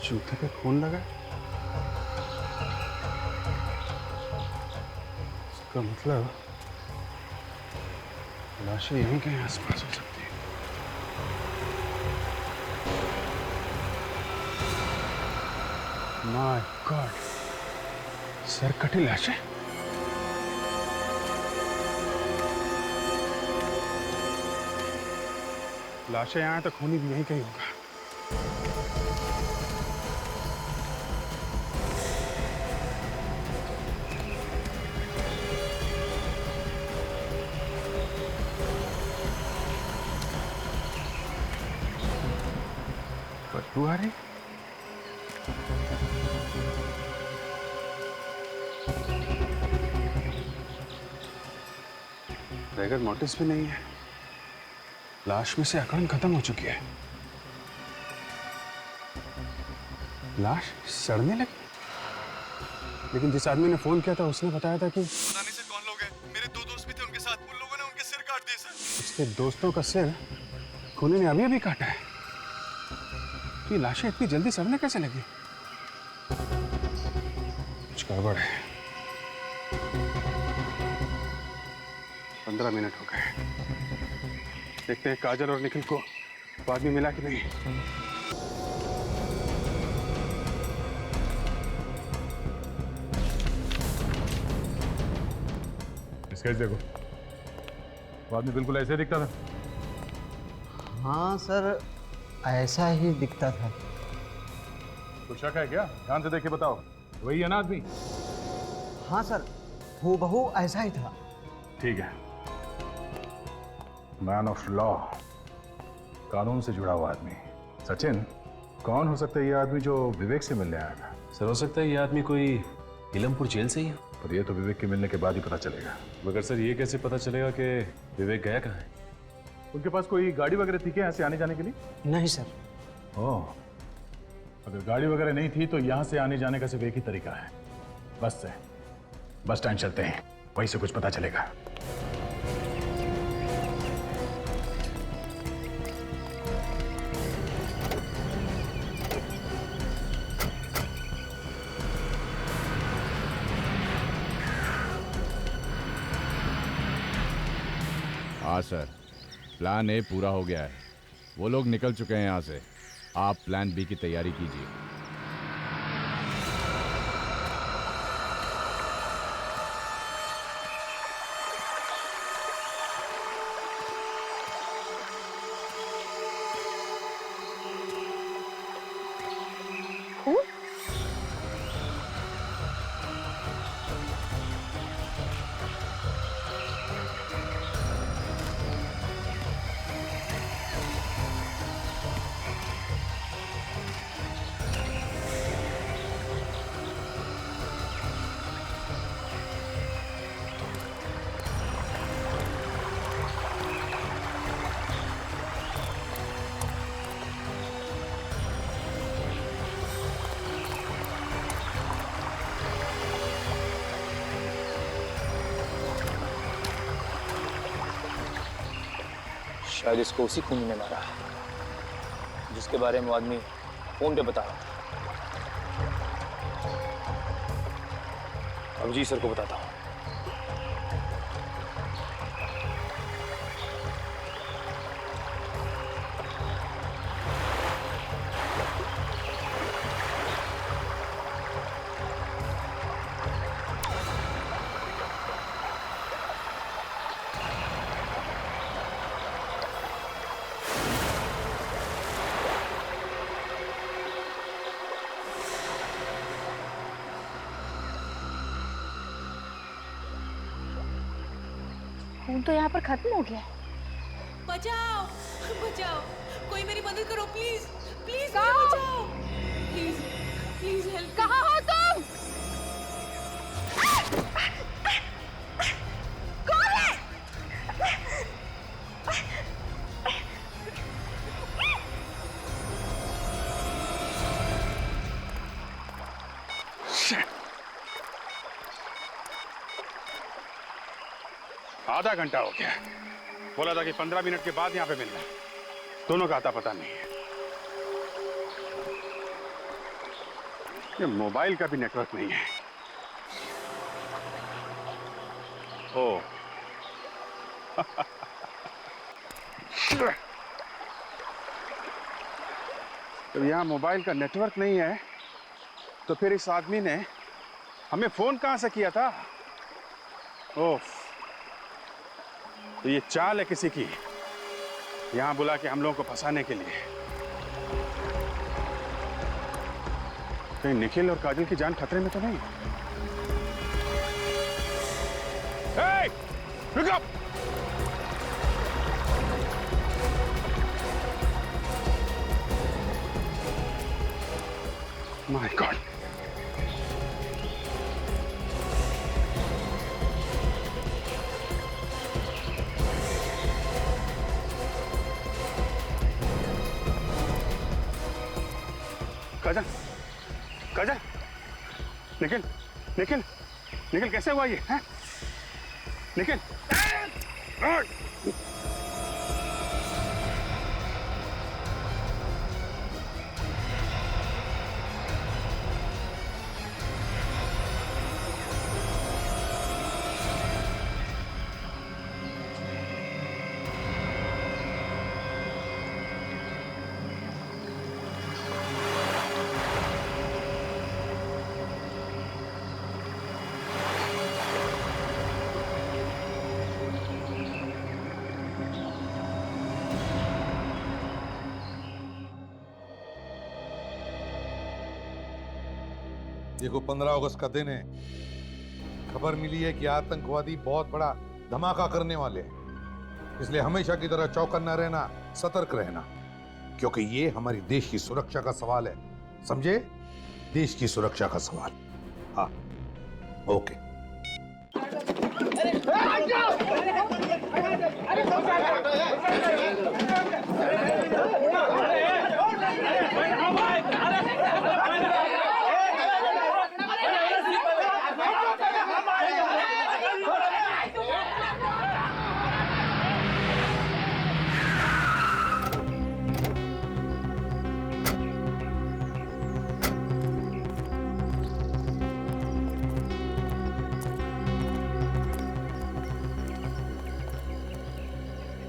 जूते पे खून लगा। इसका मतलब लाशें यहीं कहीं आसपास हो सकती है। माय गॉड, सर कटी लाशें। लाशें यहाँ तो खूनी भी यहीं कहीं होगा। बदबू आ रही। बैगर मोटिस भी नहीं है। लाश में से अकड़न खत्म हो चुकी है। लाश सड़ने लगी। लेकिन जिस आदमी ने फोन किया था उसने बताया था कि पता नहीं सर कौन लोग हैं। मेरे 2 दोस्त भी थे उनके साथ। उन लोगों ने उनके सिर काट दिए सर। उसके दोस्तों का सिर खूनी ने अभी अभी काटा है। तो ये लाशें इतनी जल्दी सड़ने कैसे लगी? कुछ गड़बड़ है। 15 मिनट हो गए। देखते हैं काजल और निखिल को वो आदमी मिला कि नहीं। स्केच देखो, वो आदमी बिल्कुल ऐसे दिखता था। हाँ सर, ऐसा ही दिखता था। कुछ शक है क्या? ध्यान से देख के बताओ, वही है ना आदमी? हाँ सर, हूबहू ऐसा ही था। ठीक है। मैन ऑफ लॉ, कानून से जुड़ा हुआ आदमी। सचिन, कौन हो सकता है ये आदमी जो विवेक से मिलने आया था? सर, हो सकता है ये आदमी कोई इलमपुर जेल से ही है। पर ये तो विवेक के मिलने के बाद ही पता चलेगा। मगर सर, ये कैसे पता चलेगा कि विवेक गया कहाँ है? उनके पास कोई गाड़ी वगैरह थी क्या यहाँ से आने जाने के लिए? नहीं सर। ओह, अगर गाड़ी वगैरह नहीं थी तो यहाँ से आने जाने का सिर्फ एक ही तरीका है, बस से। बस स्टैंड चलते हैं, वहीं से कुछ पता चलेगा। हाँ सर, प्लान ए पूरा हो गया है। वो लोग निकल चुके हैं यहाँ से। आप प्लान बी की तैयारी कीजिए। शायद इसको उसी खूनी ने मारा है जिसके बारे में वो आदमी फोन पे बता रहा था। अब जी सर को बताता हूँ। खून तो यहाँ पर खत्म हो गया है। बचाओ बचाओ, कोई मेरी मदद करो प्लीज प्लीज, कहाँ? बचाओ प्लीज प्लीज हेल्प। कहाँ हो तुम? कौन है? आधा घंटा हो गया। बोला था कि 15 मिनट के बाद यहाँ पे मिलना। दोनों का आता पता नहीं है। ये मोबाइल का भी नेटवर्क नहीं है। ओ तो यहाँ मोबाइल का नेटवर्क नहीं है तो फिर इस आदमी ने हमें फोन कहाँ से किया था? ओह, तो ये चाल है किसी की, यहाँ बुला के हम लोगों को फंसाने के लिए। कहीं निखिल और काजल की जान खतरे में तो नहीं? Hey, pick up! My God! काजल, काजल, निखिल, निखिल, निखिल कैसे हुआ ये? हैं? निखिल, देखो 15 अगस्त का दिन है। खबर मिली है कि आतंकवादी बहुत बड़ा धमाका करने वाले हैं, इसलिए हमेशा की तरह चौकन्ना रहना, सतर्क रहना, क्योंकि ये हमारी देश की सुरक्षा का सवाल है। समझे? देश की सुरक्षा का सवाल। हाँ, ओके।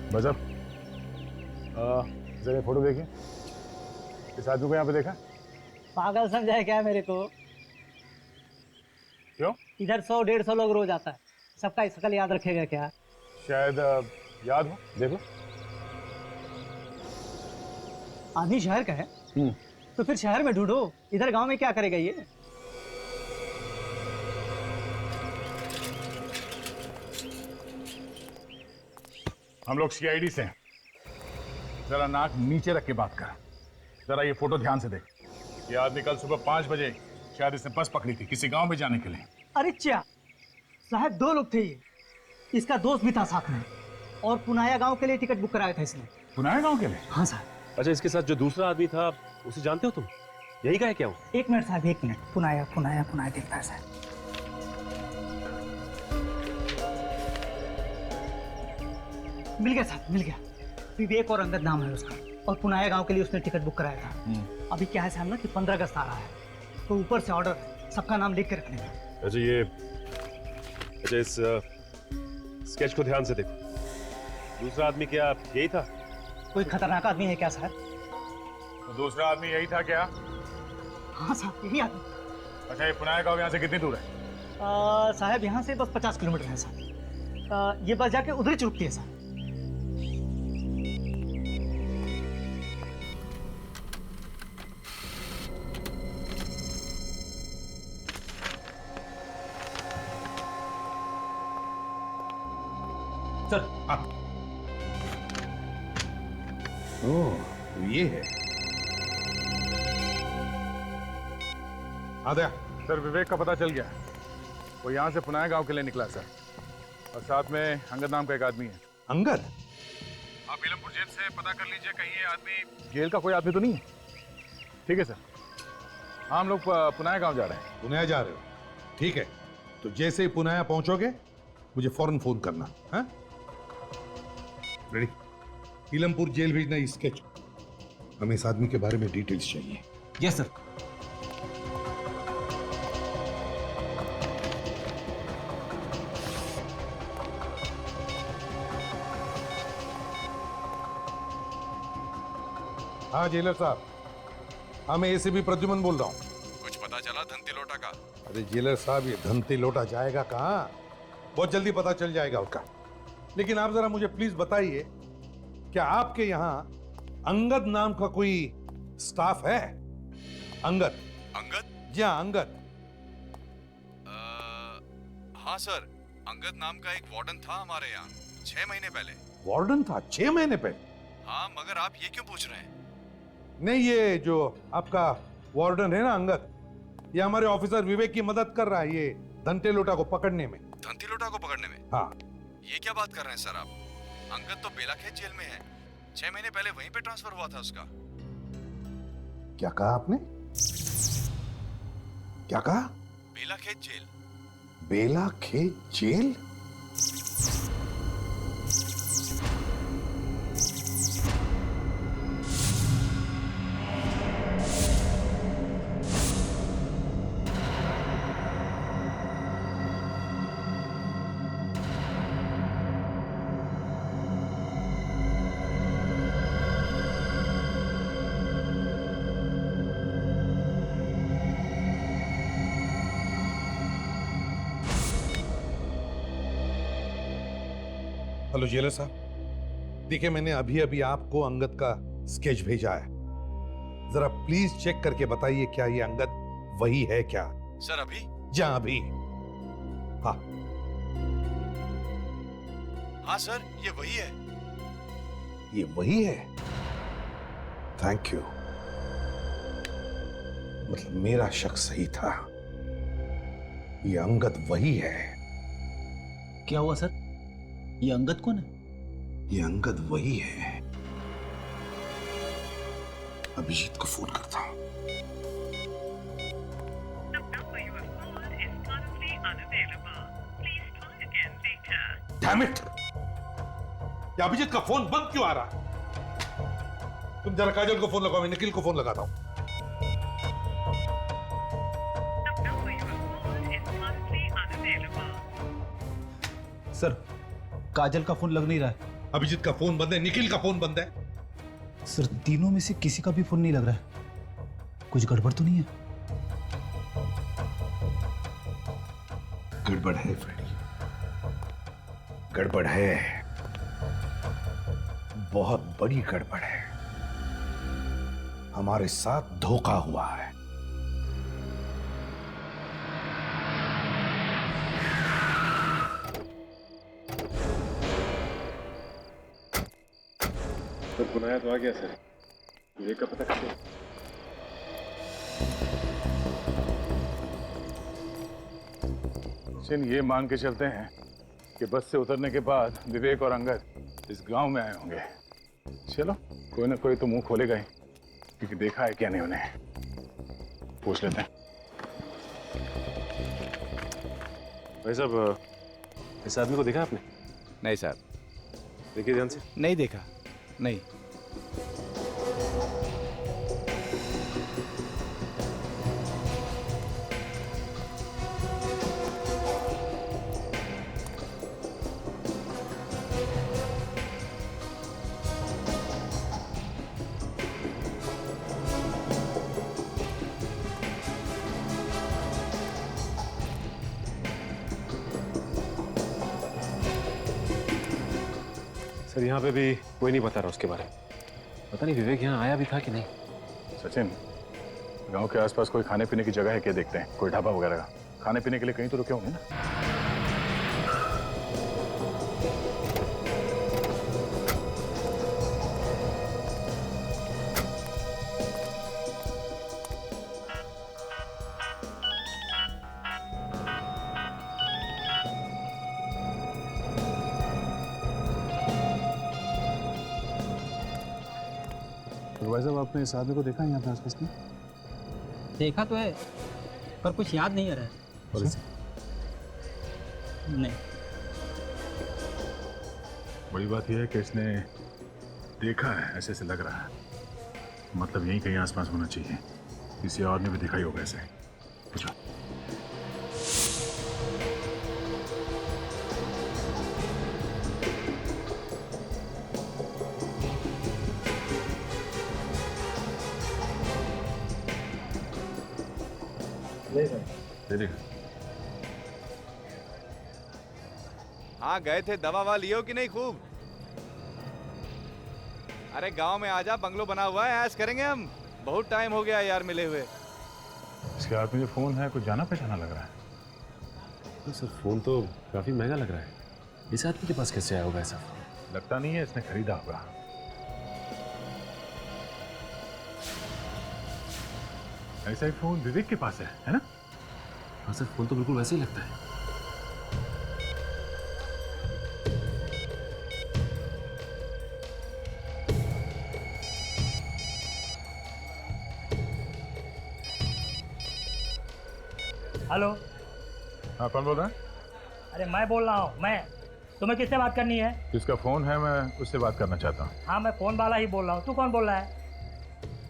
बजब, जरा फोटो देखिए। इस आदमी को यहाँ पे देखा? पागल समझा है क्या मेरे को? क्यों? इधर 100-150 लोग रोज आता है, सबका शकल याद रखेगा क्या? शायद याद हो, देख लो। आदमी शहर का है तो फिर शहर में ढूंढो, इधर गांव में क्या करेगा ये? हम लोग सीआईडी से हैं। जरा नाक नीचे रख के बात कर। जरा ये फोटो ध्यान से देख। ये आदमी कल सुबह 5 बजे शायद इसने बस पकड़ी थी किसी गांव में जाने के लिए। अरे च्या साहब, 2 लोग थे ये, इसका दोस्त भी था साथ में, और पुनाया गांव के लिए टिकट बुक कराया था इसने। पुनाया गांव के लिए? हाँ साहब। अच्छा, इसके साथ जो दूसरा आदमी था उसे जानते हो तुम? यही का है क्या वो? 1 मिनट साहब, 1 मिनट। पुनाया पुनाया पुनाया दिखता है साहब। मिल गया साहब, मिल गया। विवेक और अंगद नाम है उसका, और पुनाया गांव के लिए उसने टिकट बुक कराया था। अभी क्या है साहब ना कि 15 अगस्त आ रहा है, तो ऊपर से ऑर्डर है, सबका नाम लिख के रखने का। अच्छा, इस स्केच को ध्यान से देखो। दूसरा आदमी क्या यही था? कोई खतरनाक आदमी है क्या साहब? तो दूसरा आदमी यही था क्या? हाँ साहब, यही आदमी। अच्छा, ये पुनाया गांव यहाँ से कितनी दूर है? साहब यहाँ से बस 50 किलोमीटर है साहब। ये बस जाके उधर ही चुकती है साहब। सर, हाँ। ओह, तो ये है। आ गया सर, विवेक का पता चल गया। वो यहाँ से पुनाया गांव के लिए निकला सर, और साथ में अंगद नाम का एक आदमी है। अंगद? आप इलमपुर जेल से पता कर लीजिए, कहीं ये आदमी जेल का कोई आदमी तो नहीं है। ठीक है सर। हाँ, हम लोग पुनाया गांव जा रहे हैं। पुनाया जा रहे हो? ठीक है, तो जैसे ही पुनाया पहुंचोगे मुझे फौरन फोन करना। हाँ, रेडी? इलमपुर जेल भेजना स्केच। हमें इस आदमी के बारे में डिटेल्स चाहिए। Yes sir. हाँ जेलर साहब, हाँ मैं एसीपी प्रद्युमन बोल रहा हूँ। कुछ पता चला धनती लोटा का? अरे जेलर साहब, ये धनती लोटा जाएगा कहाँ? बहुत जल्दी पता चल जाएगा उसका। लेकिन आप जरा मुझे प्लीज बताइए, क्या आपके यहाँ अंगद नाम का कोई स्टाफ है? अंगद? अंगद? जी हाँ, अंगद। हाँ सर, अंगद नाम का एक वार्डन था हमारे यहाँ 6 महीने पहले। वार्डन था 6 महीने पहले? हाँ, मगर आप ये क्यों पूछ रहे हैं? नहीं, ये जो आपका वार्डन है ना अंगद, ये हमारे ऑफिसर विवेक की मदद कर रहा है ये धनते लोटा को पकड़ने में। धनती लोटा को पकड़ने में? हाँ। ये क्या बात कर रहे हैं सर आप? अंगद तो बेलाखेत जेल में है। 6 महीने पहले वहीं पे ट्रांसफर हुआ था उसका। क्या कहा आपने? क्या कहा? बेलाखेत जेल। बेलाखेत जेल? हेलो जेलर साहब, देखिए मैंने अभी अभी आपको अंगद का स्केच भेजा है, जरा प्लीज चेक करके बताइए क्या ये अंगद वही है क्या? सर अभी? जी हाँ अभी। हाँ हाँ सर, ये वही है। ये वही है? Thank you. मतलब मेरा शक सही था, ये अंगद वही है। क्या हुआ सर? ये अंगद कौन है? ये अंगद वही है। अभिजीत को फोन करता हूं। Damn it! ये अभिजीत का फोन बंद क्यों आ रहा? तुम जरा काजल को फोन लगाओ, मैं निखिल को फोन लगाता हूं। सर काजल का फोन लग नहीं रहा है। अभिजीत का फोन बंद है, निखिल का फोन बंद है। सर तीनों में से किसी का भी फोन नहीं लग रहा है। कुछ गड़बड़ तो नहीं है? गड़बड़ है फ्रेडी, गड़बड़ है, बहुत बड़ी गड़बड़ है। हमारे साथ धोखा हुआ है। तो बुलाया तो आ गया सर, ये का पता कैसे? सिन ये मान के चलते हैं कि बस से उतरने के बाद विवेक और अंगद इस गांव में आए होंगे। चलो कोई ना कोई तो मुंह खोलेगा ही, क्योंकि देखा है क्या नहीं उन्हें। पूछ लेते हैं। भाई साहब, इस आदमी को देखा आपने? नहीं साहब। देखिए ध्यान से। नहीं देखा, नहीं। सर यहाँ पे भी कोई नहीं बता रहा उसके बारे में। पता नहीं विवेक यहाँ आया भी था कि नहीं। सचिन, गांव के आसपास कोई खाने पीने की जगह है क्या? देखते हैं, कोई ढाबा वगैरह का। खाने पीने के लिए कहीं तो रुके होंगे ना। भाई साहब, आपने इस आदमी को देखा है यहाँ पे आसपास में? देखा तो है पर कुछ याद नहीं आ रहा है। और इसे? नहीं। बड़ी बात यह है कि इसने देखा है, ऐसे लग रहा है। मतलब यहीं कहीं आसपास होना चाहिए। किसी और ने भी देखा ही होगा ऐसे। पूछो। नहीं सर। दे देगा। हाँ गए थे, दवा ववा लियो कि नहीं खूब? अरे गांव में आजा, बंगलो बना हुआ है, ऐश करेंगे हम। बहुत टाइम हो गया यार मिले हुए। इसके हाथ में जो फोन है कुछ जाना पहचाना लग रहा है। तो सर फोन तो काफी महंगा लग रहा है। इस आदमी के पास कैसे आया होगा ऐसा फोन? लगता नहीं है इसने खरीदा होगा। ऐसा ही फोन विवेक के पास है ना? हाँ सर, फोन तो बिल्कुल वैसे ही लगता है। हेलो। हाँ कौन बोल रहा है? अरे मैं बोल रहा हूँ। मैं तुम्हें किससे बात करनी है? जिसका फोन है मैं उससे बात करना चाहता हूँ। हाँ मैं फोन वाला ही बोल रहा हूँ। तू कौन बोल रहा है?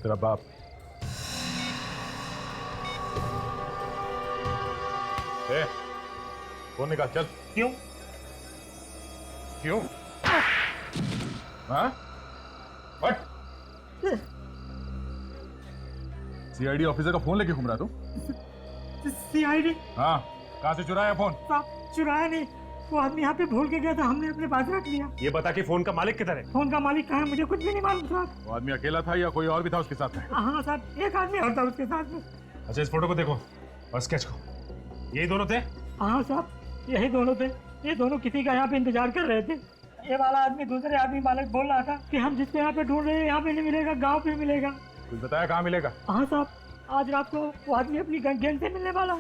तेरा बाप। ए, फोन निकाल चल। क्यों? क्यों? हाँ? हट। सीआईडी ऑफिसर का फोन लेके घूम रहा तू? सीआईडी? हाँ, कहाँ से चुराया फोन? साहब चुराया नहीं, वो आदमी यहाँ पे भूल के गया था, हमने अपने पास रख लिया। ये बता कि फोन का मालिक किधर है? फोन का मालिक कहाँ है मुझे कुछ भी नहीं मालूम साहब। वो आदमी अकेला था या कोई और भी था उसके साथ में? हाँ साहब, एक आदमी और था उसके साथ में। अच्छा इस फोटो को देखो और स्केच को। यही दोनों थे? हाँ साहब यही दोनों थे। ये दोनों किसी का यहाँ पे इंतजार कर रहे थे। ये वाला आदमी दूसरे आदमी मालिक बोल रहा था कि हम जिसको यहाँ पे ढूंढ रहे हैं यहाँ पे नहीं मिलेगा, गाँव पे मिलेगा। कुछ बताया कहाँ मिलेगा? हाँ साहब, आज रात को वो आदमी अपनी गैंग से मिलने वाला।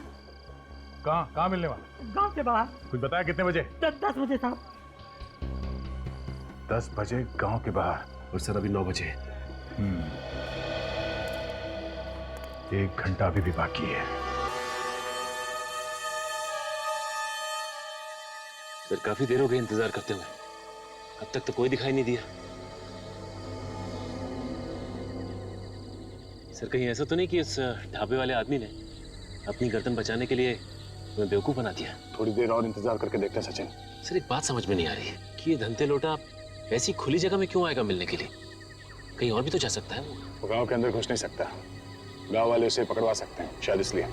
कहाँ मिलने वाला? गांव से बाहर। कुछ बताया कितने बजे? 10 बजे साहब। 10 बजे गांव के बाहर। और सर अभी 9 बजे। 1 घंटा अभी भी बाकी है। सर काफी देर हो गई इंतजार करते हुए, अब तक तो कोई दिखाई नहीं दिया। सर कहीं ऐसा तो नहीं कि उस ढाबे वाले आदमी ने अपनी गर्दन बचाने के लिए तुम्हें बेवकूफ बना दिया? थोड़ी देर और इंतजार करके देखते हैं सचिन। सर एक बात समझ में नहीं आ रही है कि ये धंधे लोटा ऐसी खुली जगह में क्यों आएगा मिलने के लिए? कहीं और भी तो जा सकता है वो गांव के अंदर घुस नहीं सकता, गांव वाले उसे पकड़वा सकते हैं शायद, इसलिए।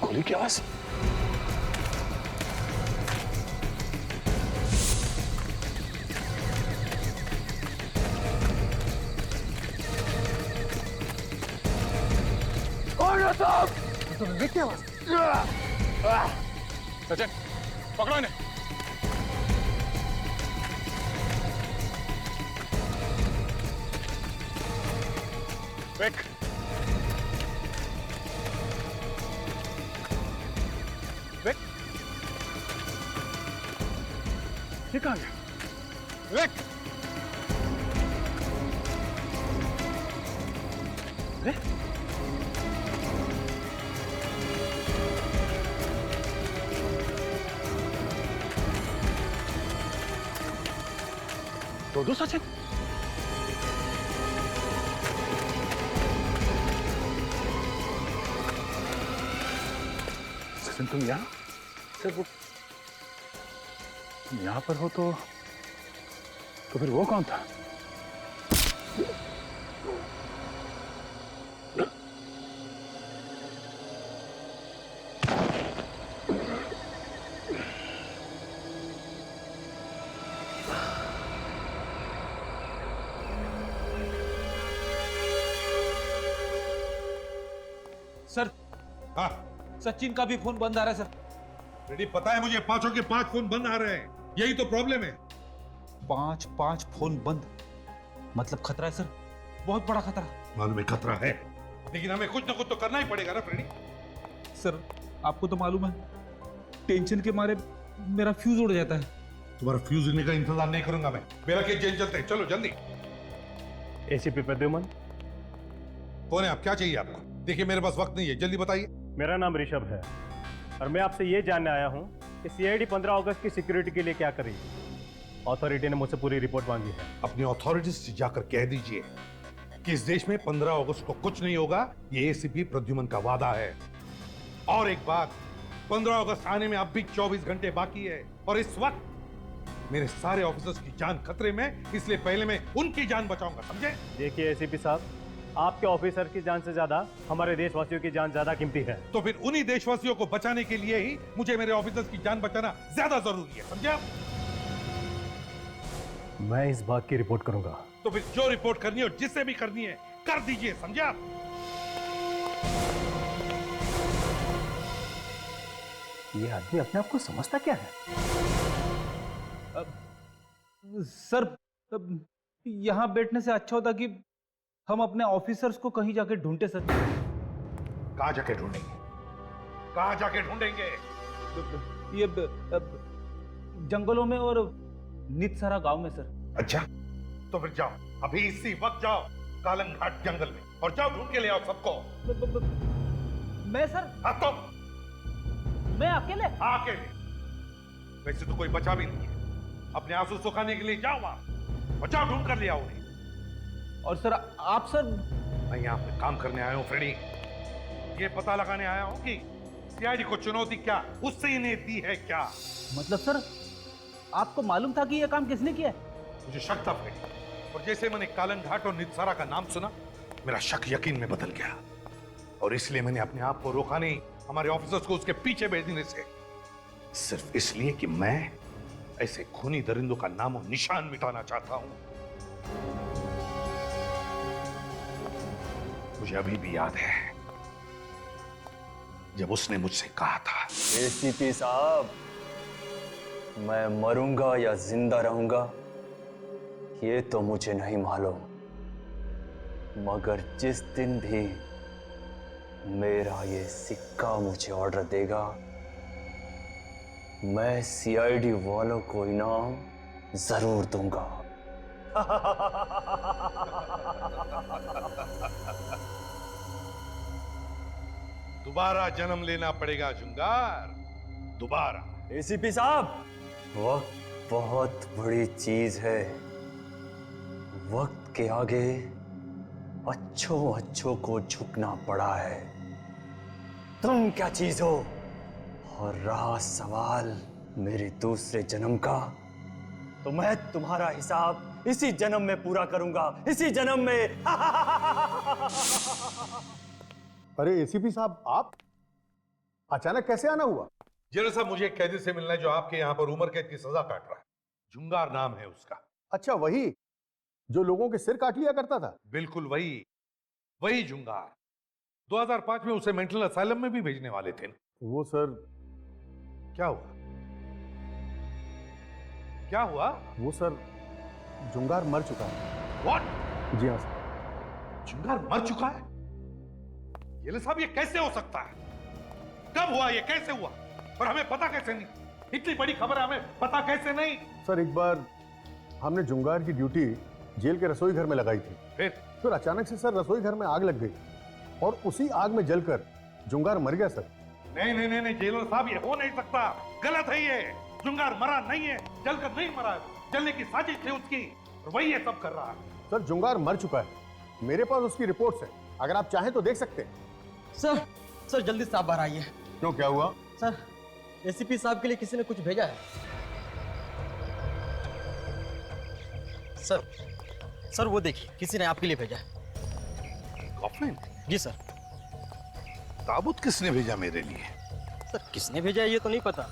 गोली की आवाज। सचिन पकड़ो इन्हें। विक। विक। ये कहाँ गया? विक। दो सचिन। सचिन तुम यहाँ? सर वो तुम यहाँ पर हो तो फिर वो कौन था? सर। हाँ सचिन का भी फोन बंद आ रहा है सर। रेडी, पता है मुझे, 5 के 5 फोन बंद आ रहे हैं, यही तो प्रॉब्लम है। 5 फोन बंद मतलब खतरा है सर, बहुत बड़ा खतरा। मालूम है खतरा है, लेकिन हमें कुछ ना कुछ तो करना ही पड़ेगा ना फ्रेडी। सर आपको तो मालूम है, टेंशन के मारे मेरा फ्यूज उड़ जाता है। तुम्हारा फ्यूज उड़ने का इंतजार नहीं करूंगा मैं। मेरा केस जेल चलते हैं, चलो जल्दी। एसीपी प्रद्युमन। कौन है आप? क्या चाहिए आपको? देखिए मेरे पास वक्त नहीं है, जल्दी बताइए। मेरा नाम ऋषभ है और मैं आपसे ये जानने आया हूँ कि सीआईडी 15 अगस्त की सिक्योरिटी के लिए क्या करेगी। अथॉरिटी ने मुझसे पूरी रिपोर्ट मांगी है। अपनी अथॉरिटीज से जाकर कह दीजिए कि इस देश में 15 अगस्त को कुछ नहीं होगा, ये एसीपी प्रद्युमन का वादा है। और एक बात, 15 अगस्त आने में अब भी 24 घंटे बाकी है और इस वक्त मेरे सारे ऑफिसर्स की जान खतरे में, इसलिए पहले मैं उनकी जान बचाऊंगा, समझे? देखिए एसीपी साहब, आपके ऑफिसर की जान से ज्यादा हमारे देशवासियों की जान ज्यादा कीमती है। तो फिर उन्हीं देशवासियों को बचाने के लिए ही मुझे मेरे ऑफिसर्स की जान बचाना ज्यादा जरूरी है, समझे आप? मैं इस बात की रिपोर्ट करूंगा। तो फिर जो रिपोर्ट करनी हो, जिससे भी करनी है, कर दीजिए, समझे आप? ये आदमी अपने आप को समझता क्या है? सर, यहाँ बैठने से अच्छा होता कि हम अपने ऑफिसर्स को कहीं जाके ढूंढते सर। कहाँ जाके ढूंढेंगे? कहाँ जाके ढूंढेंगे? ये जंगलों में और नितसरा गांव में सर। अच्छा, तो फिर जाओ, अभी इसी वक्त जाओ कालंग घाट जंगल में और जाओ ढूंढ के ले आओ सबको। मैं सर? हाँ तो मैं अकेले? हाँ अकेले। वैसे तो कोई बचा भी नहीं है। अपने आंसू सुखाने के लिए जाओ वहां और जाओ ढूंढ कर ले आओ उन्हें। और सर आप सर? मैं यहाँ पे काम करने आया हूँ फ्रेडी। ये पता लगाने आया हूँ कि सीआईडी को चुनौती क्या उससे इन्हें दी है क्या। मतलब सर आपको मालूम था कि ये काम किसने किया? मुझे शक था फ्रेडी, और जैसे मैंने कालन घाट और नितसारा का नाम सुना, मेरा शक यकीन में बदल गया, और इसलिए मैंने अपने आप को रोका नहीं हमारे ऑफिसर्स को उसके पीछे भेजने से, सिर्फ इसलिए कि मैं ऐसे खूनी दरिंदों का नाम और निशान मिटाना चाहता हूं। मुझे अभी भी याद है जब उसने मुझसे कहा था, एसीपी साहब, मैं मरूंगा या जिंदा रहूंगा ये तो मुझे नहीं मालूम, मगर जिस दिन भी मेरा ये सिक्का मुझे ऑर्डर देगा, मैं सीआईडी वालों को इनाम जरूर दूंगा। दोबारा जन्म लेना पड़ेगा जुंगार, दोबारा। एसीपी साहब, वक्त बहुत बड़ी चीज है, वक्त के आगे अच्छों को झुकना पड़ा है। तुम क्या चीज हो? और रहा सवाल मेरे दूसरे जन्म का, तो मैं तुम्हारा हिसाब इसी जन्म में पूरा करूंगा, इसी जन्म में। अरे एसीपी साहब, आप अचानक कैसे आना हुआ? जेलर साहब, मुझे एक कैदी से मिलना है जो आपके यहाँ पर उम्र कैद की सजा काट रहा है। जुंगार नाम है उसका। अच्छा, वही जो लोगों के सिर काट लिया करता था? बिल्कुल वही जुंगार। 2005 में उसे मेंटल असाइलम में भी भेजने वाले थे। वो सर, क्या हुआ? क्या हुआ? वो सर, जुंगार मर चुका है। What? जी हाँ सर। जुंगार मर चुका है? ये साहब, ये कैसे हो सकता है? कब हुआ ये? कैसे हुआ? और हमें पता कैसे नहीं? इतनी बड़ी खबर है, हमें पता कैसे नहीं? सर, एक बार हमने जुंगार की ड्यूटी जेल के रसोई घर में लगाई थी। फिर अचानक से सर रसोई घर में आग लग गई और उसी आग में जलकर जुंगार मर गया सर। नहीं जेलर साहब, ये हो नहीं सकता, गलत है ये। जुंगार मरा नहीं है, जलकर नहीं मरा है, जलने की साजिश थी उसकी, और वही ये सब कर रहा है। सर, जुंगार मर चुका है, मेरे पास उसकी रिपोर्ट्स है, अगर आप चाहें तो देख सकते हैं। सर जल्दी से आप बाहर आइए। क्यों, क्या हुआ? सर, एसीपी साहब के लिए किसी ने कुछ भेजा है। सर वो देखिए, किसी ने आपके लिए भेजा है। कॉफिन? जी सर। ताबूत किसने भेजा मेरे लिए? सर किसने भेजा है ये तो नहीं पता,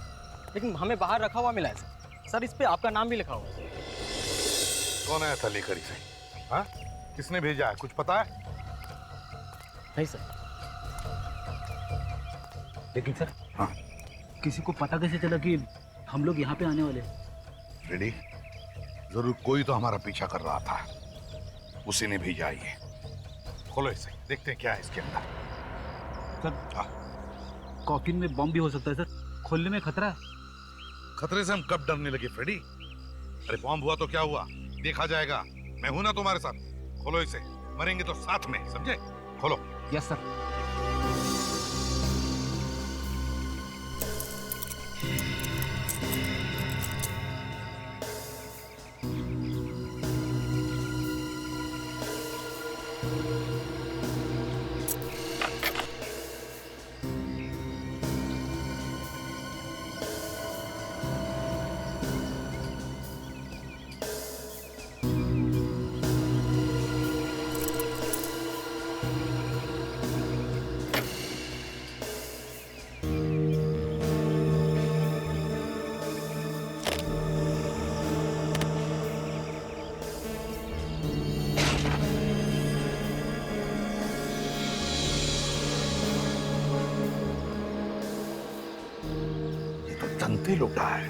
लेकिन हमें बाहर रखा हुआ मिला है सर। सर इस पे आपका नाम भी लिखा हुआ है। कौन आया था लेकर इसे? हाँ, किसने भेजा है, कुछ पता है? नहीं सर। लेकिन सर, हाँ, किसी को पता कैसे चला कि हम लोग यहाँ पे आने वाले हैं? रेडी, जरूर कोई तो हमारा पीछा कर रहा था, उसी ने भेजा ये। खोलो इसे, देखते हैं क्या है इसके अंदर। सर, कॉफिन में बम भी हो सकता है सर, खोलने में खतरा है। खतरे से हम कब डरने लगे फ्रेडी? अरे बॉम्ब हुआ तो क्या हुआ, देखा जाएगा, मैं हूं ना तुम्हारे साथ। खोलो इसे, मरेंगे तो साथ में, समझे? खोलो। Yes sir. धनते लोटा है।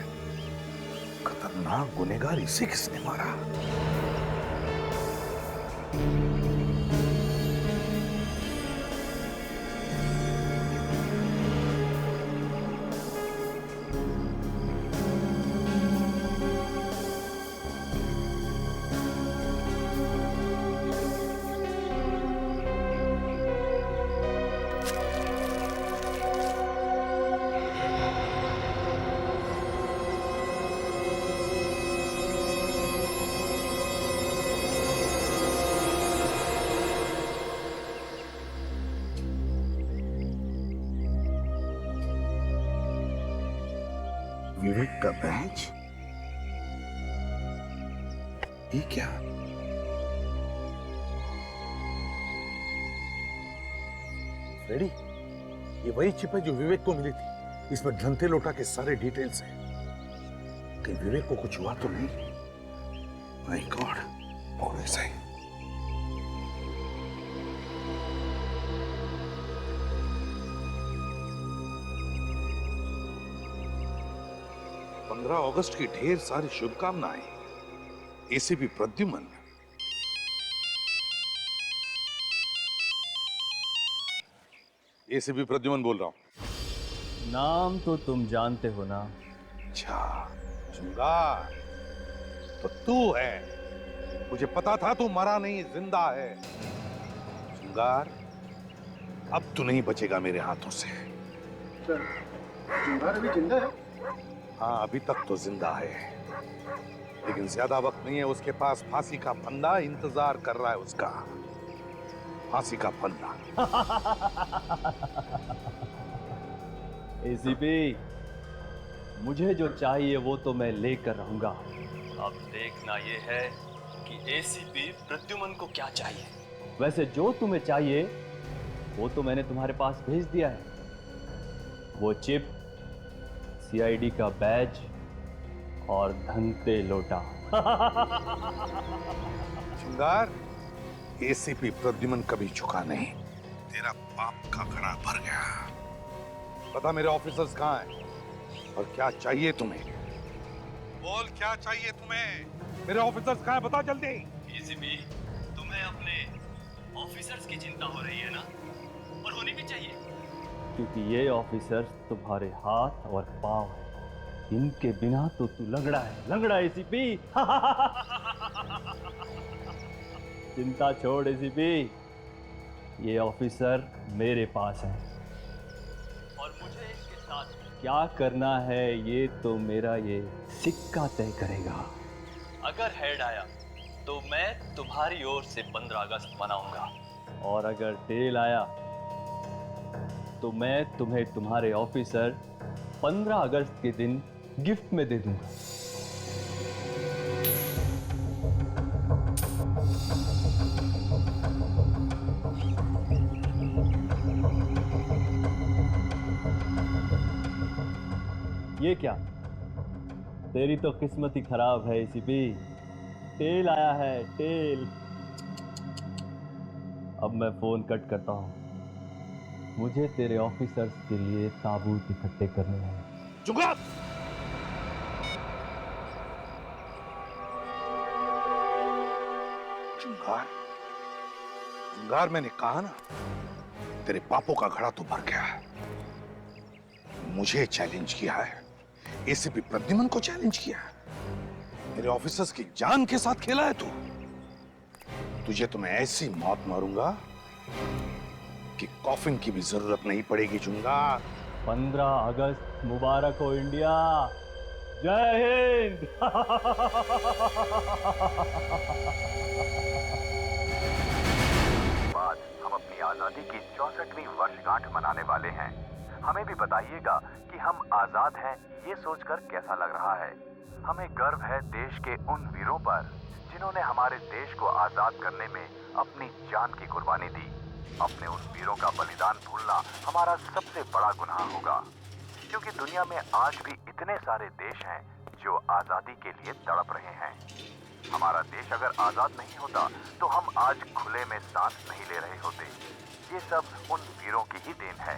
खतरनाक गुनहगार इसे किसने मारा? विवेक का बैच? ये क्या? फ्रेडी, ये वही चिप है जो विवेक को मिली थी। इसमें धनते लोटा के सारे डिटेल्स हैं। कहीं विवेक को कुछ हुआ तो नहीं? माय गॉड, और ऐसा ही। अगस्त की ढेर सारी शुभकामनाएं। एसीपी प्रद्युमन। एसीपी प्रद्युमन बोल रहा हूं। नाम तो तुम जानते हो ना? अच्छा, जुंगार तो तू है। मुझे पता था तू मरा नहीं, जिंदा है। जुंगार, अब तू नहीं बचेगा मेरे हाथों से। जुंगार अभी जिंदा है? हाँ, अभी तक तो जिंदा है, लेकिन ज्यादा वक्त नहीं है उसके पास। फांसी का फंदा इंतजार कर रहा है उसका। फांसी का फंदा। एसीपी, मुझे जो चाहिए वो तो मैं लेकर रहूंगा। अब देखना ये है कि एसीपी प्रद्युमन को क्या चाहिए। वैसे जो तुम्हें चाहिए वो तो मैंने तुम्हारे पास भेज दिया है। वो चिप, सीआईडी का बैज और धनते लोटा। जुंगार, एसीपी प्रद्युमन कभी झुका नहीं। तेरा पाप का घड़ा भर गया। पता मेरे ऑफिसर्स कहाँ हैं और क्या चाहिए तुम्हें? बोल, क्या चाहिए तुम्हें? मेरे ऑफिसर्स कहाँ हैं? बता जल्दी। एसीपी, तुम्हें अपने ऑफिसर्स की चिंता हो रही है ना? और होनी भी चाहिए, क्योंकि ये ऑफिसर्स तुम्हारे हाथ और पांव हैं। इनके बिना तो तू लंगड़ा है, लंगड़ा एसीपी। चिंता छोड़ एसीपी, ये ऑफिसर मेरे पास है और मुझे इसके साथ क्या करना है ये तो मेरा ये सिक्का तय करेगा। अगर हेड आया तो मैं तुम्हारी ओर से 15 अगस्त मनाऊंगा, और अगर टेल आया तो मैं तुम्हें तुम्हारे ऑफिसर 15 अगस्त के दिन गिफ्ट में दे दूंगा। ये क्या? तेरी तो किस्मत ही खराब है एसीपी। टेल आया है, टेल। अब मैं फोन कट करता हूं। मुझे तेरे ऑफिसर्स के लिए ताबूत इकट्ठे करने हैं। जुंगार! जुंगार, जुंगार, मैंने कहा ना, तेरे पापों का घड़ा तो भर गया है। मुझे चैलेंज किया है, एसीपी प्रद्युमन को चैलेंज किया है, मेरे ऑफिसर्स की जान के साथ खेला है तू। तुझे तो मैं ऐसी मौत मारूंगा कि कॉफिन की भी जरूरत नहीं पड़ेगी। जुंगार, 15 अगस्त मुबारक हो इंडिया। जय हिंद। बाद हम अपनी आजादी की 64वीं वर्षगांठ मनाने वाले हैं। हमें भी बताइएगा कि हम आजाद हैं, ये सोचकर कैसा लग रहा है। हमें गर्व है देश के उन वीरों पर जिन्होंने हमारे देश को आजाद करने में अपनी जान की कुर्बानी दी। अपने उन वीरों का बलिदान भूलना हमारा सबसे बड़ा गुनाह होगा, क्योंकि दुनिया में आज भी इतने सारे देश हैं जो आजादी के लिए तड़प रहे हैं। हमारा देश अगर आजाद नहीं होता तो हम आज खुले में सांस नहीं ले रहे होते। ये सब उन वीरों की ही देन है।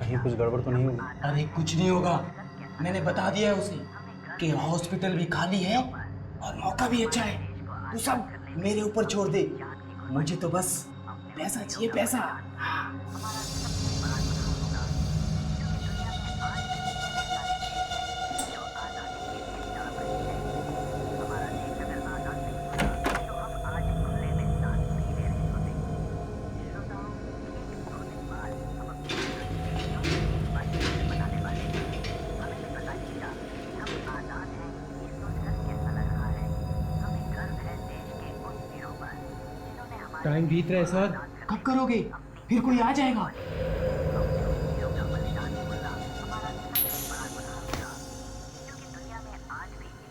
कहीं कुछ गड़बड़ तो नहीं होगी? अरे कुछ नहीं होगा, मैंने बता दिया है उसे कि हॉस्पिटल भी खाली है और मौका भी अच्छा है। तू सब मेरे ऊपर छोड़ दे, मुझे तो बस पैसा चाहिए, पैसा। टाइम बीत रहा है सर, कब करोगे? फिर कोई आ जाएगा।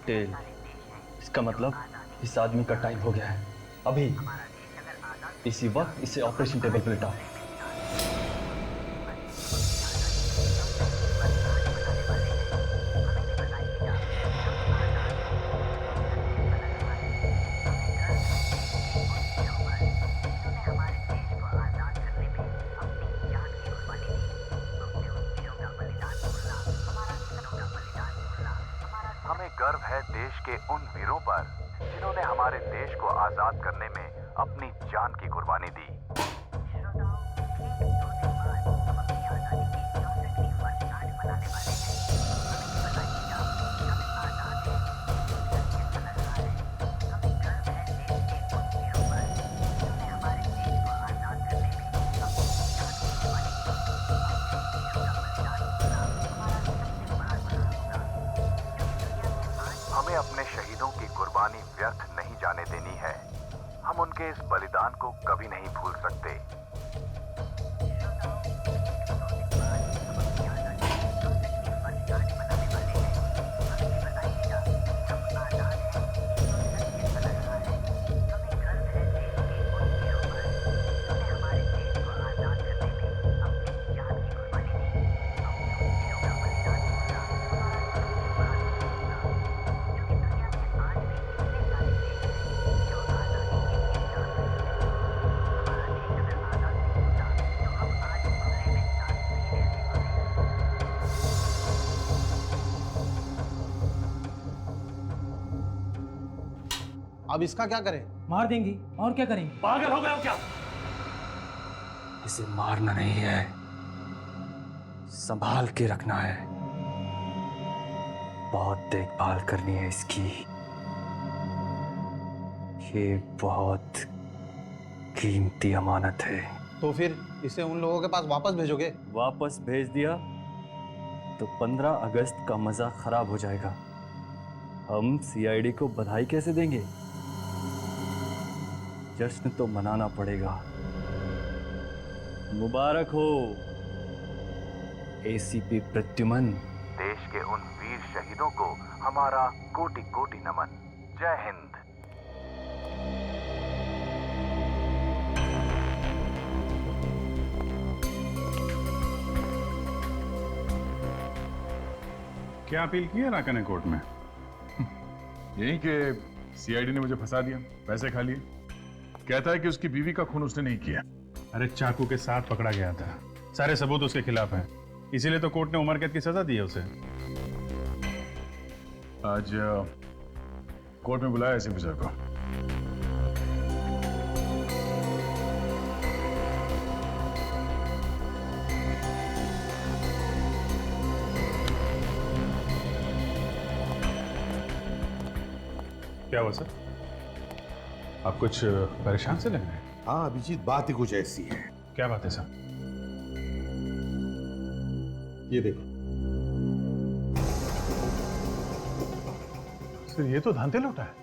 टेल, इसका मतलब इस आदमी का टाइम हो गया है। अभी इसी वक्त इसे ऑपरेशन टेबल पर लिटाओ। हमें गर्व है देश के उन वीरों पर जिन्होंने हमारे देश को आजाद करने में अपनी जान की कुर्बानी दी। हमें अपने शहीदों की कुर्बानी व्यर्थ नहीं जाने देनी है। हम उनके इस बलिदान को कभी नहीं भूल सकते। अब इसका क्या करें? मार देंगे, और क्या करेंगे? पागल हो गए हो क्या? इसे मारना नहीं है, संभाल के रखना है। बहुत देखभाल करनी है इसकी। ये बहुत कीमती अमानत है। तो फिर इसे उन लोगों के पास वापस भेजोगे? वापस भेज दिया तो 15 अगस्त का मजा खराब हो जाएगा। हम सीआईडी को बधाई कैसे देंगे? जश्न तो मनाना पड़ेगा। मुबारक हो एसीपी प्रद्युमन। देश के उन वीर शहीदों को हमारा कोटि कोटि नमन। जय हिंद। क्या अपील की है राका ने कोर्ट में? यही कि सीआईडी ने मुझे फंसा दिया, पैसे खा लिए। कहता है कि उसकी बीवी का खून उसने नहीं किया। अरे चाकू के साथ पकड़ा गया था, सारे सबूत उसके खिलाफ हैं, इसीलिए तो कोर्ट ने उम्र कैद की सजा दी है उसे। आज कोर्ट में बुलाया एसीपी सर को। क्या हुआ सर? आप कुछ परेशान से लग रहे हैं? हाँ अभिजीत, बात ही कुछ ऐसी है। क्या बात है सर? ये देखो सर, ये तो धांधे लौटा है।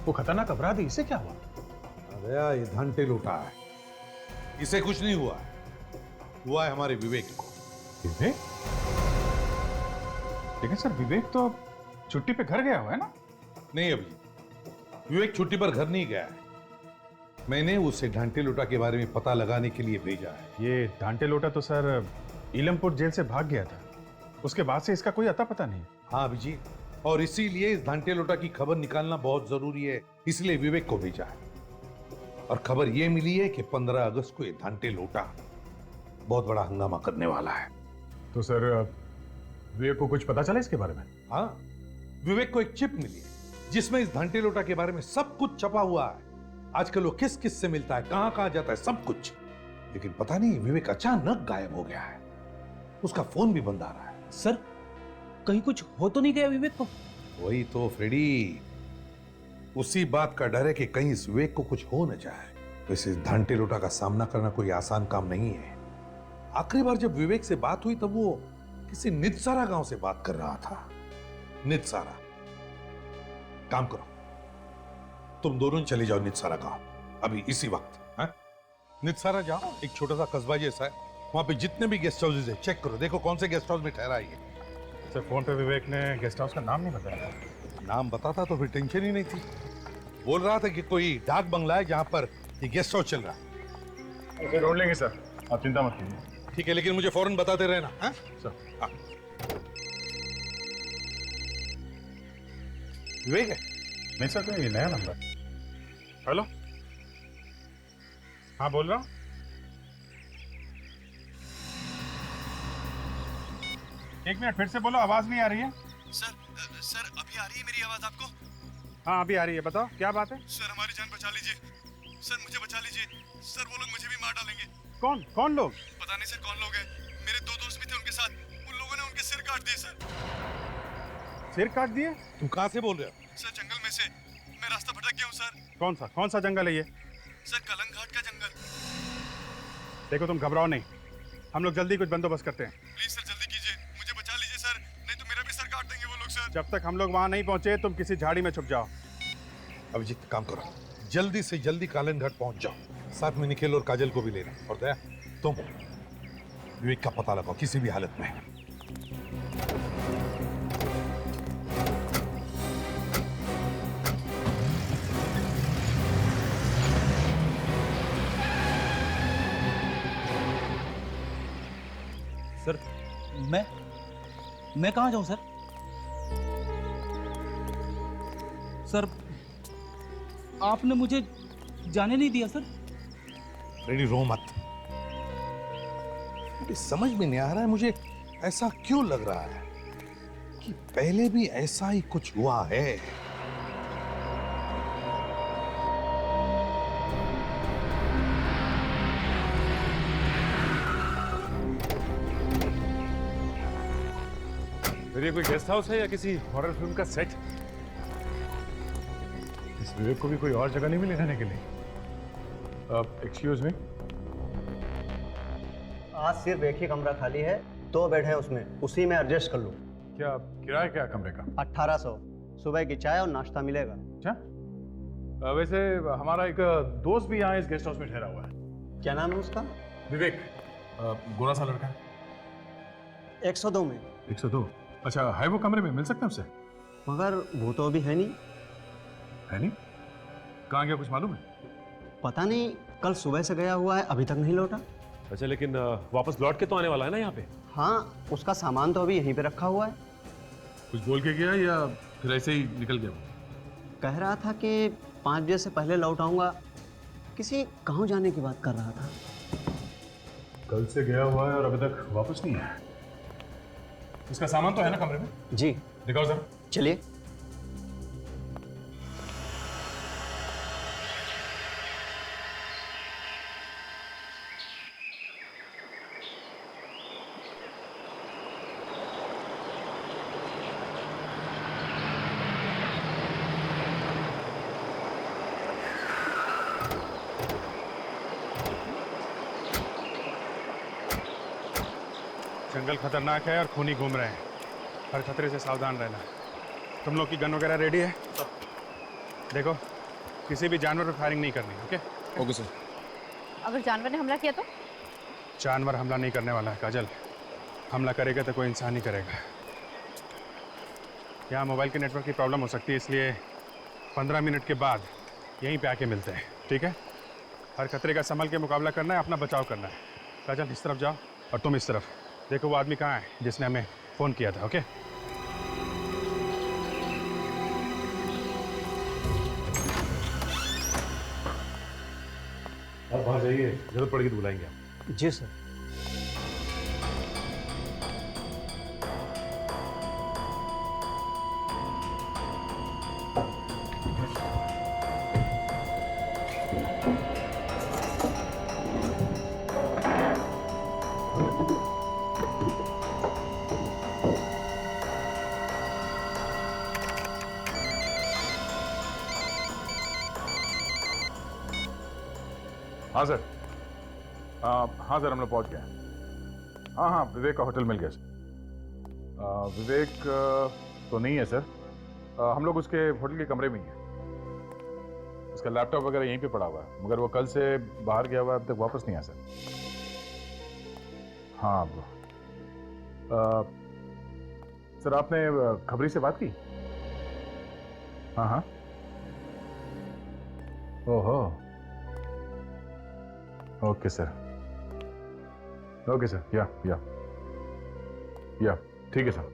वो खतरनाक अपराधी, इसे क्या हुआ? अरे ये धांटे लूटा है, इसे कुछ नहीं हुआ। हुआ है हमारे विवेक को। विवेक? लेकिन सर विवेक तो छुट्टी पे घर गया हुआ है ना? नहीं अभिजीत, विवेक छुट्टी पर घर नहीं गया है। मैंने उसे ढांटे लोटा के बारे में पता लगाने के लिए भेजा है। ये ढांटे लोटा तो सर इलमपुर जेल से भाग गया था, उसके बाद से इसका कोई अता पता नहीं। हाँ अभिजीत, और इसीलिए इस ढांटे लोटा की खबर निकालना बहुत जरूरी है, इसलिए विवेक को भेजा है। और खबर यह मिली है कि 15 अगस्त को ये ढांटे लोटा बहुत बड़ा हंगामा करने वाला है। तो सर विवेक को कुछ पता चला इसके बारे में? हाँ, विवेक को एक चिप मिली है जिसमें इस घंटे लोटा के बारे में सब कुछ छपा हुआ है। आजकल वो किस किस से मिलता है, कहां कहां जाता है, सब कुछ। लेकिन पता नहीं विवेक अचानक गायब हो गया है। उसका फोन भी बंद आ रहा है। सर कहीं कुछ हो तो नहीं गया विवेक को? वही तो फ्रेडी, उसी बात का डर है कि कहीं इस विवेक को कुछ हो न जाए। तो इस घंटे लोटा का सामना करना कोई आसान काम नहीं है। आखिरी बार जब विवेक से बात हुई तब वो किसी नितसारा गांव से बात कर रहा था। नितसारा, काम करो, तुम दोनों चले जाओ नितसारा गांव अभी इसी वक्त। है? नितसारा जाओ, एक छोटा सा कस्बा जैसा है, वहां पे जितने भी गेस्ट हाउसेज है चेक करो, देखो कौन से गेस्ट हाउस में ठहरा है ये। सर फोन पे विवेक ने गेस्ट हाउस का नाम नहीं बताया। नाम बताता तो फिर टेंशन ही नहीं थी। बोल रहा था कि कोई डाक बंगला है जहां पर ये गेस्ट हाउस चल रहा है। ढूंढ लेंगे सर, आप चिंता मत कीजिए। ठीक है, लेकिन मुझे फौरन बताते रहना। हाँ सर। हाँ। विवेक है? नहीं सर, कोई नया नंबर। हेलो, हाँ बोल रहा हूँ। एक मिनट फिर से बोलो, आवाज नहीं आ रही है। सर अभी आ रही है मेरी आवाज आपको? हाँ अभी आ रही है, बताओ क्या बात है। सर हमारी जान बचा लीजिए, सर मुझे बचा लीजिए। सर वो लोग मुझे भी मार डालेंगे। कौन लोग? पता नहीं सर कौन लोग हैं। मेरे 2 दोस्त भी थे उनके साथ, उन लोगों ने उनके सिर काट दिए सर। सिर काट दिए? तुम कहाँ से बोल रहे हो? सर जंगल में से, मैं रास्ता भटक गया हूँ सर। कौन सा जंगल है ये? सर कलंग घाट का जंगल। देखो तुम घबराओ नहीं, हम लोग जल्दी कुछ बंदोबस्त करते हैं। प्लीज सर जल्दी कीजिए, मुझे बचा लीजिए सर, नहीं तो मेरा भी सर काट देंगे वो लोग सर। जब तक हम लोग वहां नहीं पहुंचे तुम किसी झाड़ी में छुप जाओ। अभिजीत काम करो, जल्दी से जल्दी कालन घाट पहुंच जाओ, साथ में निखिल और काजल को भी लेना। और दया, तुम विवेक का पता लगाओ किसी भी हालत में। सर मैं कहाँ जाऊं सर? सर आपने मुझे जाने नहीं दिया सर। रेडी, रो मत। मुझे समझ में नहीं आ रहा है, मुझे ऐसा क्यों लग रहा है कि पहले भी ऐसा ही कुछ हुआ है। फिर ये कोई गेस्ट हाउस है या किसी हॉरर फिल्म का सेट? इस विवेक को भी कोई और जगह नहीं मिली रहने के लिए? एक्सक्यूज मी, आज सिर्फ एक ही कमरा खाली है, 2 बेड है उसमें, उसी में एडजस्ट कर लो। क्या किराया क्या कमरे का? 1800, सुबह की चाय और नाश्ता मिलेगा। अच्छा, वैसे हमारा एक दोस्त भी यहाँ इस गेस्ट हाउस में ठहरा हुआ है। क्या नाम है उसका? विवेक, गोरा सा लड़का है। 102 में। 102? अच्छा, है वो कमरे में? मिल सकते हैं उससे? मगर वो तो अभी है नहीं। है नहीं? कहाँ गया कुछ मालूम है? पता नहीं, कल सुबह से गया हुआ है, अभी तक नहीं लौटा। अच्छा, लेकिन वापस लौट के तो आने वाला है ना यहाँ पे? हाँ, उसका सामान तो अभी यहीं पे रखा हुआ है। कुछ बोल के गया या फिर ऐसे ही निकल गया? कह रहा था कि 5 बजे से पहले लौट आऊंगा। किसी गांव जाने की बात कर रहा था। कल से गया हुआ है और अभी तक वापस नहीं आया। उसका सामान तो है ना कमरे में? जी। दिखाओ जरा। चलिए। जंगल खतरनाक है और खूनी घूम रहे हैं, हर खतरे से सावधान रहना। तुम लोग की गन वगैरह रेडी है? देखो, किसी भी जानवर पर फायरिंग नहीं करनी। ओके? Okay sir. अगर जानवर ने हमला किया तो? जानवर हमला नहीं करने वाला है काजल। हमला करेगा तो कोई इंसान ही करेगा। यहाँ मोबाइल के नेटवर्क की प्रॉब्लम हो सकती है, इसलिए 15 मिनट के बाद यहीं पे आके मिलते हैं, ठीक है? हर खतरे का संभल के मुकाबला करना है, अपना बचाव करना है। काजल इस तरफ जाओ और तुम इस तरफ। देखो वो आदमी कहाँ है जिसने हमें फ़ोन किया था। ओके? आप वहाँ जाइए, जरूरत पड़ेगी तो बुलाएंगे आप। जी सर। हाँ सर। हाँ सर, हम लोग पहुंच गए। हाँ हाँ, विवेक का होटल मिल गया सर। विवेक तो नहीं है सर। हम लोग उसके होटल के कमरे में ही हैं। उसका लैपटॉप वगैरह यहीं पे पड़ा हुआ है, मगर वो कल से बाहर गया हुआ है, अब तक वापस नहीं आया सर। हाँ सर, आपने खबरी से बात की? हाँ हाँ। ओहो, ओके सर, ओके सर, या ठीक है सर,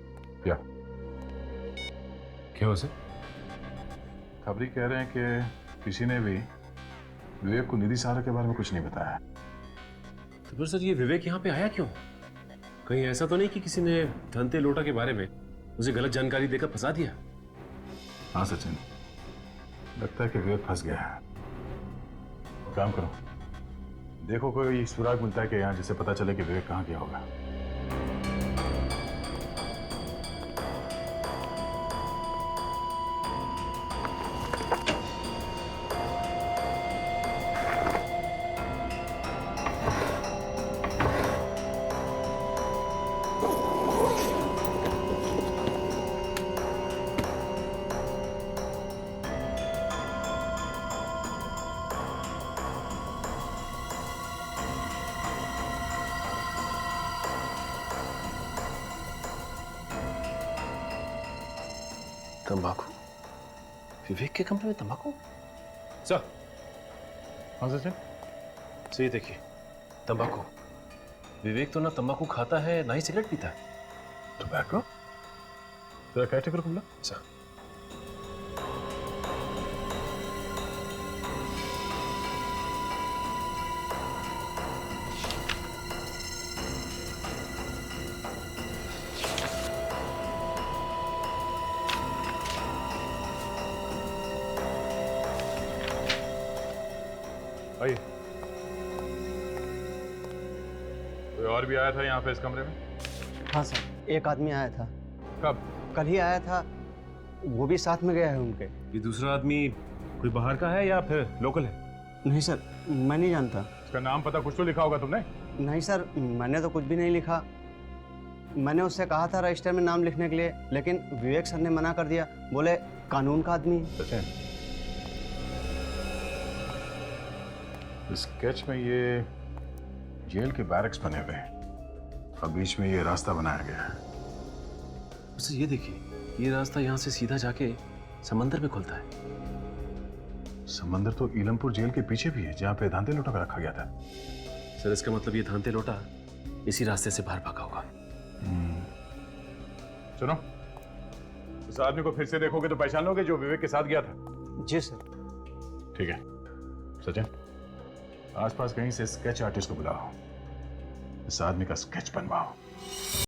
या। क्या हो सर? खबरी कह रहे हैं कि किसी ने भी विवेक को निधि सहारा के बारे में कुछ नहीं बताया। तो फिर सर ये विवेक यहाँ पे आया क्यों? कहीं ऐसा तो नहीं कि किसी ने धनते लोटा के बारे में उसे गलत जानकारी देकर फंसा दिया? हाँ सचिन, लगता है कि विवेक फंस गया है। काम करो, देखो कोई सुराग मिलता है कि यहाँ, जिससे पता चले कि विवेक कहाँ गया होगा। तंबाकू? विवेक के कमरे में तंबाकू? सर। हाँ सचिन? सर ये देखिए, तंबाकू। विवेक तो ना तंबाकू खाता है ना ही सिगरेट पीता है। टोबैको? तेरा क्या टिकर खुला? सर। आइए। कोई और भी आया था यहाँ पे इस कमरे में? हाँ सर, एक आदमी आया था। कब? कल ही आया था, वो भी साथ में गया है उनके। ये दूसरा आदमी कोई बाहर का है या फिर लोकल है? नहीं सर, मैं नहीं जानता। इसका नाम पता कुछ तो लिखा होगा तुमने? नहीं सर, मैंने तो कुछ भी नहीं लिखा। मैंने उससे कहा था रजिस्टर में नाम लिखने के लिए, लेकिन विवेक सर ने मना कर दिया। बोले कानून का आदमी है। सचिन, स्केच में ये जेल के बैरक्स बने हुए हैं और बीच में ये रास्ता बनाया गया है। सर ये देखिए, ये रास्ता यहाँ से सीधा जाके समंदर में खुलता है। समंदर तो इलमपुर जेल के पीछे भी है, जहाँ पे धांते लोटा का रखा गया था। सर इसका मतलब ये धांते लोटा इसी रास्ते से बाहर भागा होगा। सुनो, उस आदमी को फिर से देखोगे तो पहचान लोगे जो विवेक के साथ गया था? जी सर। ठीक है सचिन, आसपास कहीं से स्केच आर्टिस्ट को बुलाओ, इस आदमी का स्केच बनवाओ।